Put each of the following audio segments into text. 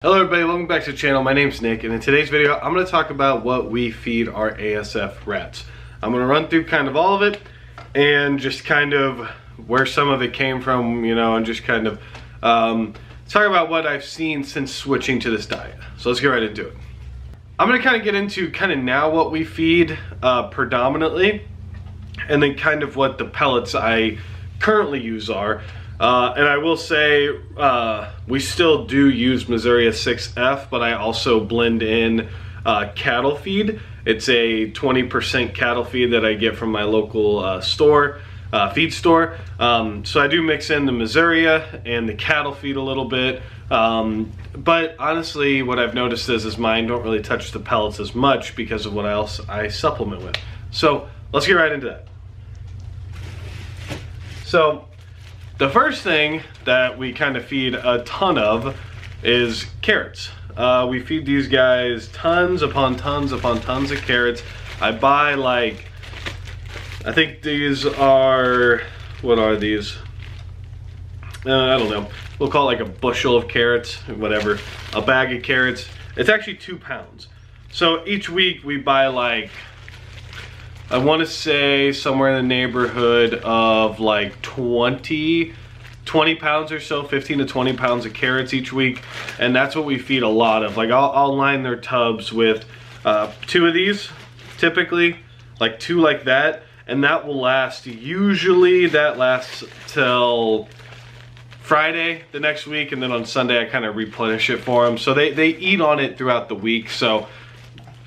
Hello everybody, welcome back to the channel. My name's Nick, and in today's video I'm going to talk about what we feed our ASF rats. I'm going to run through kind of all of it and just kind of where some of it came from, you know, and just kind of talk about what I've seen since switching to this diet. So let's get right into it. I'm going to kind of get into kind of now what we feed predominantly, and then kind of what the pellets I currently use are. And I will say, we still do use Missouri 6F, but I also blend in cattle feed. It's a 20% cattle feed that I get from my local store, feed store. So I do mix in the Missouri and the cattle feed a little bit. But honestly, what I've noticed is mine don't really touch the pellets as much because of what else I supplement with. So let's get right into that. So the first thing that we kind of feed a ton of is carrots. We feed these guys tons upon tons upon tons of carrots. I buy like, I think these are, what are these? I don't know. We'll call it like a bushel of carrots, whatever. A bag of carrots. It's actually 2 pounds. So each week we buy like, I want to say somewhere in the neighborhood of like 20 pounds or so, 15 to 20 pounds of carrots each week. And that's what we feed a lot of. Like I'll line their tubs with 2 of these, typically, like 2 like that. And that will last, usually that lasts till Friday the next week. And then on Sunday I kind of replenish it for them. So they eat on it throughout the week. So,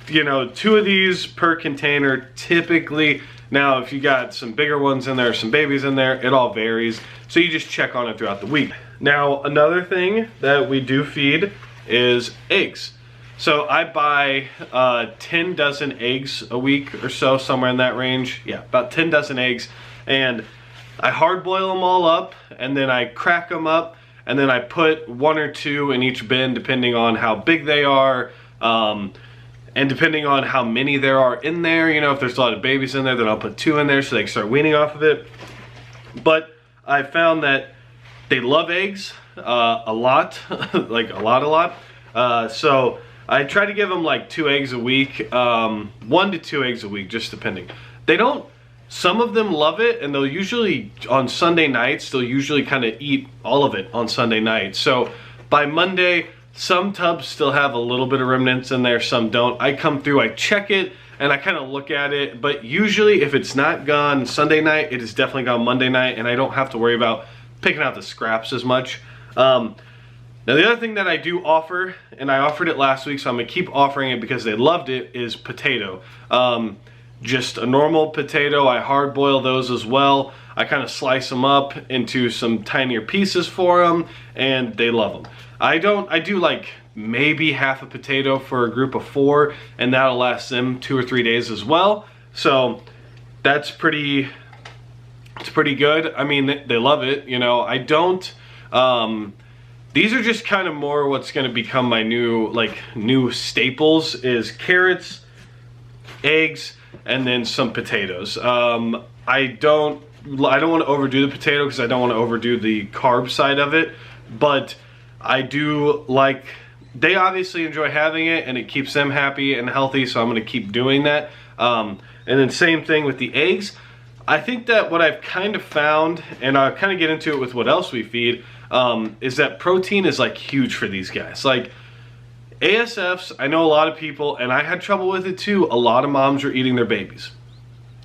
you know, 2 of these per container typically. Now if you got some bigger ones in there, some babies in there, it all varies. So you just check on it throughout the week. Now another thing that we do feed is eggs. So I buy 10 dozen eggs a week or so, somewhere in that range. Yeah, about 10 dozen eggs. And I hard boil them all up, and then I crack them up, and then I put 1 or 2 in each bin depending on how big they are. And depending on how many there are in there, you know, if there's a lot of babies in there, then I'll put 2 in there so they can start weaning off of it. But I found that they love eggs a lot, like a lot. So I try to give them like 2 eggs a week, 1 to 2 eggs a week, just depending. They don't, some of them love it, and they'll usually, on Sunday nights, they'll usually kind of eat all of it on Sunday night. So by Monday, some tubs still have a little bit of remnants in there, some don't. I come through, I check it, and I kind of look at it, but usually if it's not gone Sunday night, it is definitely gone Monday night, and I don't have to worry about picking out the scraps as much. Now the other thing that I do offer, and I offered it last week, so I'm going to keep offering it because they loved it, is potato. Just a normal potato. I hard boil those as well. I kind of slice them up into some tinier pieces for them, and they love them. I do like maybe half a potato for a group of 4, and that'll last them 2 or 3 days as well. So that's pretty, it's pretty good. I mean, they love it, you know. I don't, these are just kind of more what's going to become my new staples is carrots, eggs, and then some potatoes. I don't want to overdo the potato because I don't want to overdo the carb side of it, but I do like, they obviously enjoy having it and it keeps them happy and healthy, so I'm going to keep doing that. And then same thing with the eggs. I think that what I've kind of found, and I'll kind of get into it with what else we feed, is that protein is like huge for these guys. Like ASFs, I know a lot of people, and I had trouble with it too, a lot of moms are eating their babies.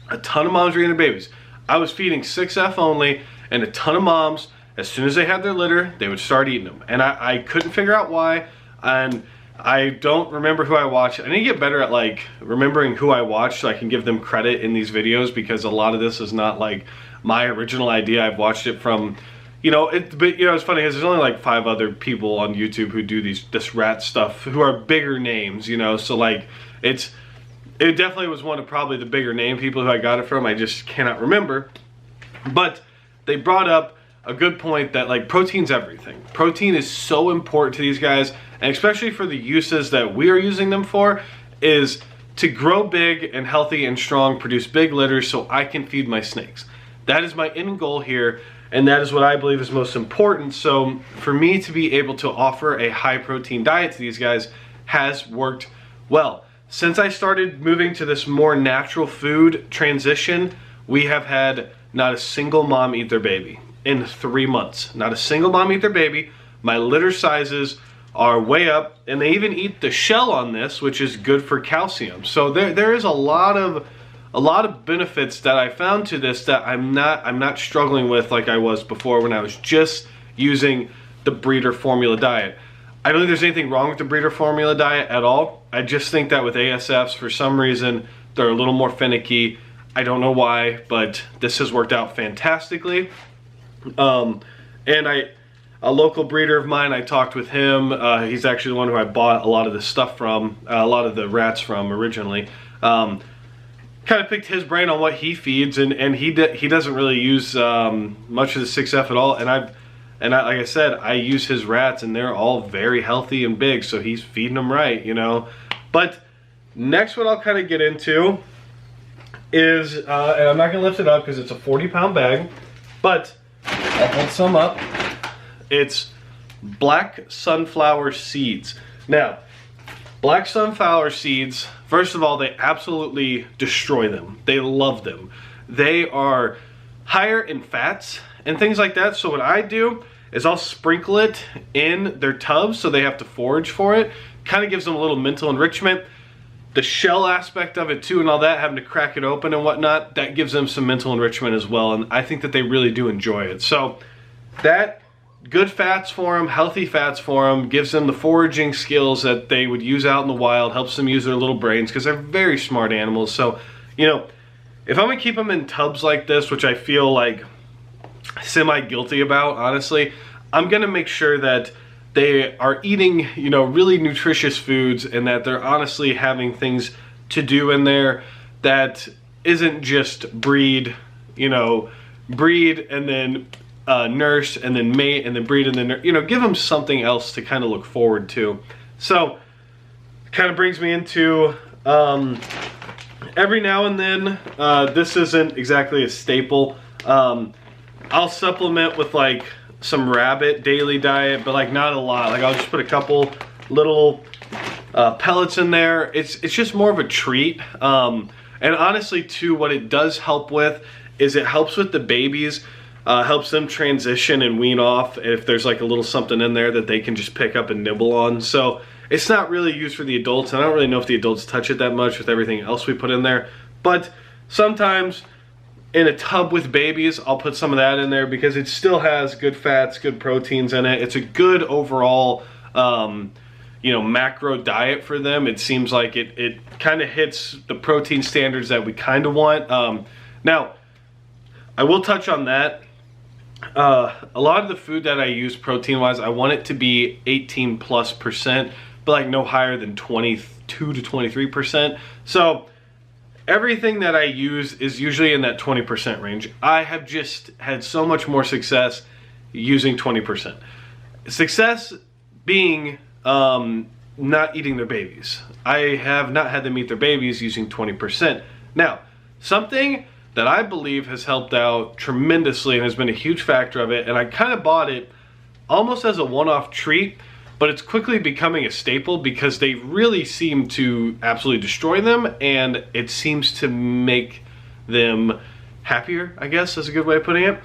A ton of moms are eating their babies. I was feeding 6F only, and a ton of moms, as soon as they had their litter, they would start eating them. And I couldn't figure out why, and I don't remember who I watched. I need to get better at like remembering who I watched so I can give them credit in these videos, because a lot of this is not like my original idea. I've watched it from, you know, but you know, it's funny because there's only like 5 other people on YouTube who do this rat stuff who are bigger names, you know, so like it definitely was one of probably the bigger name people who I got it from. I just cannot remember. But they brought up a good point that like protein's everything. Protein is so important to these guys, and especially for the uses that we are using them for, is to grow big and healthy and strong, produce big litters so I can feed my snakes. That is my end goal here. and that is what I believe is most important. So for me to be able to offer a high protein diet to these guys has worked well. Since I started moving to this more natural food transition, we have had not a single mom eat their baby in 3 months. Not a single mom eat their baby. My litter sizes are way up, and they even eat the shell on this, which is good for calcium. So there is a lot of benefits that I found to this that I'm not struggling with like I was before when I was just using the breeder formula diet. I don't think there's anything wrong with the breeder formula diet at all. I just think that with ASFs, for some reason, they're a little more finicky. I don't know why, but this has worked out fantastically. And a local breeder of mine, I talked with him. He's actually the one who I bought a lot of the stuff from, a lot of the rats from originally. Kind of picked his brain on what he feeds, and he doesn't really use much of the 6F at all. And like I said, I use his rats, and they're all very healthy and big, so he's feeding them right, you know. But next, what I'll kind of get into is, and I'm not gonna lift it up because it's a 40-pound bag, but I'll hold some up. It's black sunflower seeds. Now, black sunflower seeds, first of all, they absolutely destroy them. They love them. They are higher in fats and things like that. So what I do is I'll sprinkle it in their tubs so they have to forage for it. Kind of gives them a little mental enrichment. The shell aspect of it too and all that, having to crack it open and whatnot, that gives them some mental enrichment as well. And I think that they really do enjoy it. So that, good fats for them, healthy fats for them, gives them the foraging skills that they would use out in the wild, helps them use their little brains because they're very smart animals. So, you know, if I'm gonna keep them in tubs like this, which I feel like semi-guilty about, honestly, I'm gonna make sure that they are eating, you know, really nutritious foods and that they're honestly having things to do in there that isn't just breed, you know, breed and then nurse and then mate and then breed and then, you know, give them something else to kind of look forward to. So kind of brings me into every now and then, this isn't exactly a staple. I'll supplement with like some rabbit daily diet, but like not a lot. Like I'll just put a couple little pellets in there. It's just more of a treat. And honestly too, what it does help with is it helps with the babies. Helps them transition and wean off if there's like a little something in there that they can just pick up and nibble on. So it's not really used for the adults. I don't really know if the adults touch it that much with everything else we put in there. But sometimes in a tub with babies, I'll put some of that in there because it still has good fats, good proteins in it. It's a good overall, you know, macro diet for them. It seems like it kind of hits the protein standards that we kind of want. Now, I will touch on that. A lot of the food that I use protein wise, I want it to be 18+%, but like no higher than 22 to 23%. So everything that I use is usually in that 20% range. I have just had so much more success using 20%. Success being not eating their babies. I have not had them eat their babies using 20%. Now, something that I believe has helped out tremendously and has been a huge factor of it, and I kind of bought it almost as a one-off treat, but it's quickly becoming a staple because they really seem to absolutely destroy them, and it seems to make them happier, I guess is a good way of putting it.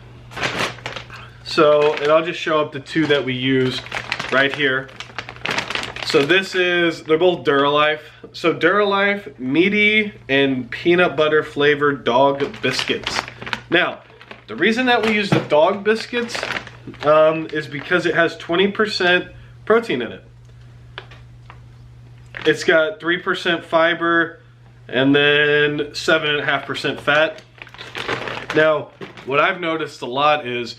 So, and I'll just show up the two that we use right here. So this is, they're both Duralife. So Duralife meaty and peanut butter flavored dog biscuits. Now, the reason that we use the dog biscuits is because it has 20% protein in it. It's got 3% fiber and then 7.5% fat. Now, what I've noticed a lot is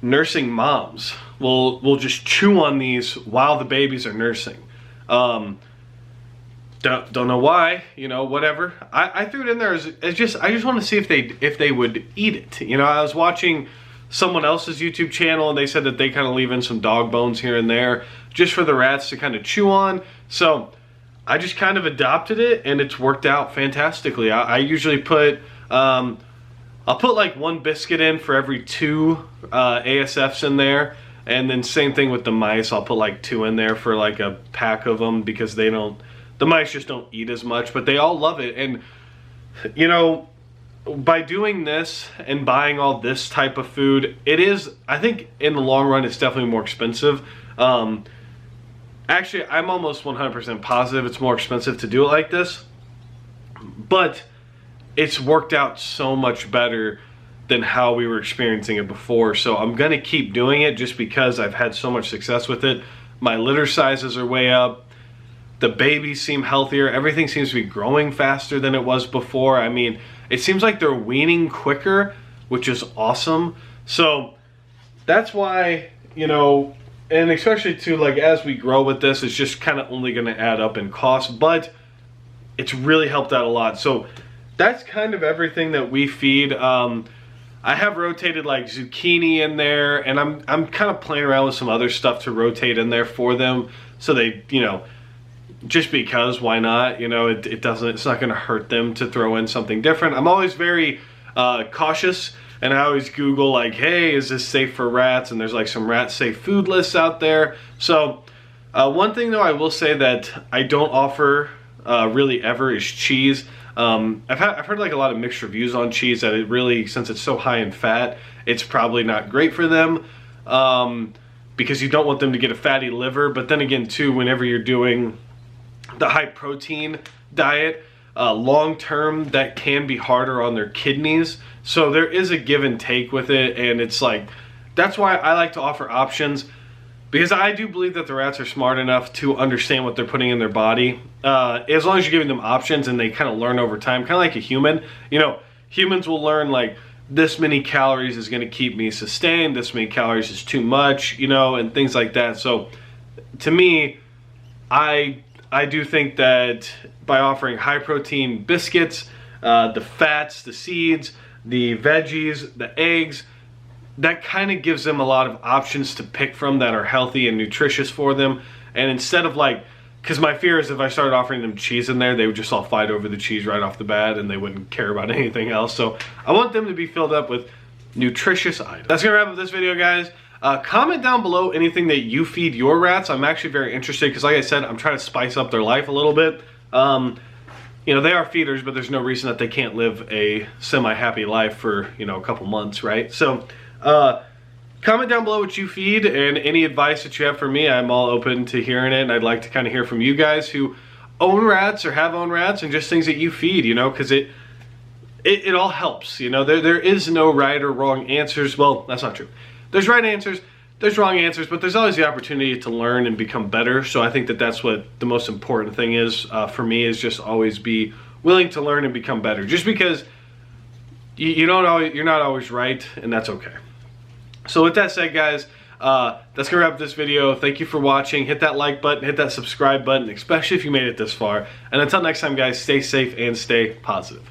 nursing moms will just chew on these while the babies are nursing. Don't know why, you know, whatever. I threw it in there as just, I just want to see if they would eat it. You know, I was watching someone else's YouTube channel and they said that they kind of leave in some dog bones here and there just for the rats to kind of chew on. So I just kind of adopted it and it's worked out fantastically. I usually put I'll put like 1 biscuit in for every 2 ASFs in there. And then same thing with the mice. I'll put like 2 in there for like a pack of them, because the mice just don't eat as much, but they all love it. And you know, by doing this and buying all this type of food, it is, I think in the long run, it's definitely more expensive. Actually, I'm almost 100% positive it's more expensive to do it like this, but it's worked out so much better than how we were experiencing it before. So I'm gonna keep doing it just because I've had so much success with it. My litter sizes are way up. The babies seem healthier. Everything seems to be growing faster than it was before. I mean, it seems like they're weaning quicker, which is awesome. So that's why, you know, and especially too, like as we grow with this, it's just kind of only gonna add up in cost, but it's really helped out a lot. So that's kind of everything that we feed. I have rotated like zucchini in there, and I'm kind of playing around with some other stuff to rotate in there for them, so they, you know, just because, why not? You know, it's not gonna hurt them to throw in something different. I'm always very cautious, and I always Google like, hey, is this safe for rats? And there's like some rat safe food lists out there. So one thing though I will say that I don't offer really ever is cheese. I've heard like a lot of mixed reviews on cheese that it really, since it's so high in fat, it's probably not great for them, because you don't want them to get a fatty liver. But then again too, whenever you're doing the high protein diet, long term that can be harder on their kidneys. So there is a give and take with it, and it's like, that's why I like to offer options, because I do believe that the rats are smart enough to understand what they're putting in their body. As long as you're giving them options and they kind of learn over time, kind of like a human. You know, humans will learn like, this many calories is going to keep me sustained, this many calories is too much, you know, and things like that. So to me, I do think that by offering high protein biscuits, the fats, the seeds, the veggies, the eggs, that kind of gives them a lot of options to pick from that are healthy and nutritious for them. And instead of like, because my fear is if I started offering them cheese in there, they would just all fight over the cheese right off the bat and they wouldn't care about anything else. So I want them to be filled up with nutritious items. That's gonna wrap up this video, guys. Comment down below anything that you feed your rats. I'm actually very interested, because like I said, I'm trying to spice up their life a little bit. You know, they are feeders, but there's no reason that they can't live a semi-happy life for, you know, a couple months, right? So comment down below what you feed and any advice that you have for me. I'm all open to hearing it, and I'd like to kind of hear from you guys who own rats or have owned rats, and just things that you feed, you know, because it all helps. You know, there is no right or wrong answers. Well, that's not true. There's right answers, there's wrong answers, but there's always the opportunity to learn and become better. So I think that that's what the most important thing is for me, is just always be willing to learn and become better. Just because you're not always right, and that's okay. So with that said, guys, that's gonna wrap up this video. Thank you for watching. Hit that like button, hit that subscribe button, especially if you made it this far. And until next time, guys, stay safe and stay positive.